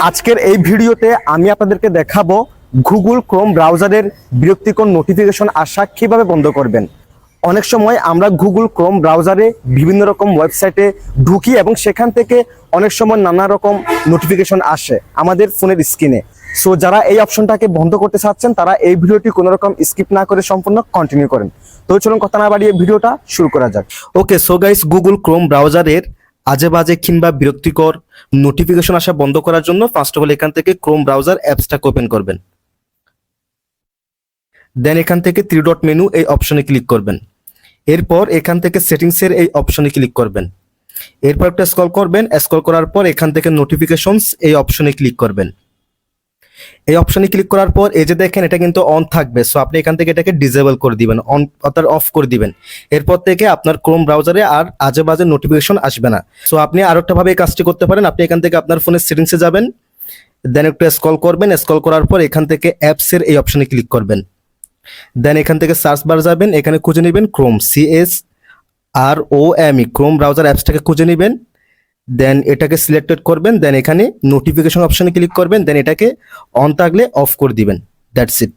আজকের এই ভিডিওতে আমি আপনাদেরকে দেখাবো গুগল ক্রোম ব্রাউজারের বিরক্তিকর নোটিফিকেশন আসা কিভাবে বন্ধ করবেন। অনেক সময় আমরা গুগল ক্রোম ব্রাউজারে বিভিন্ন রকম ওয়েবসাইটে ঢুকি এবং সেখান থেকে অনেক সময় নানা রকম নোটিফিকেশন আসে আমাদের ফোনের স্ক্রিনে। সো যারা এই অপশনটাকে বন্ধ করতে চাচ্ছেন তারা এই ভিডিওটি কোনো রকম স্কিপ না করে সম্পূর্ণ কন্টিনিউ করেন। তো চলুন কথা না বাড়িয়ে ভিডিওটা শুরু করা যাক। ওকে, সো গাইস, গুগল ক্রোম ব্রাউজারের আজে বাজে কিংবা বিরক্তিকর নোটিফিকেশন আসা বন্ধ করার জন্য ফার্স্ট অফ অল এখান থেকে ক্রোম ব্রাউজার অ্যাপসটাকে ওপেন করবেন। দেন এখান থেকে থ্রি ডট মেনু এই অপশনে ক্লিক করবেন। এরপর এখান থেকে সেটিংসের এই অপশনে ক্লিক করবেন। এরপর একটা স্ক্রল করবেন, স্ক্রল করার পর এখান থেকে নোটিফিকেশনস এই অপশনে ক্লিক করবেন। এই অপশনে ক্লিক করার পর এই যে দেখেন এটা কিন্তু অন থাকবে, সো আপনি এখান থেকে এটাকে ডিসেবল করে দিবেন, অন অর্থাৎ অফ করে দিবেন। এরপর থেকে আপনার ক্রোম ব্রাউজারে আর আজে বাজে নোটিফিকেশন আসবে না। সো আপনি আরো একটা ভাবে এই কাজটি করতে পারেন। আপনি এখান থেকে আপনার ফোনের সেটিংসে যাবেন, দেন একটু স্ক্রল করবেন, স্ক্রল করার পর এখান থেকে অ্যাপসের এই অপশনে ক্লিক করবেন। দেন এখান থেকে সার্চ বার যাবেন, এখানে খুঁজে নেবেন ক্রোম, CHROME, ক্রোম ব্রাউজার অ্যাপসটাকে খুঁজে নেবেন। দেন এটাকে সিলেক্টেড করবেন, দেন এখানে নোটিফিকেশন অপশনে ক্লিক করবেন, দেন এটাকে অন থাকলে অফ করে দিবেন। That's it.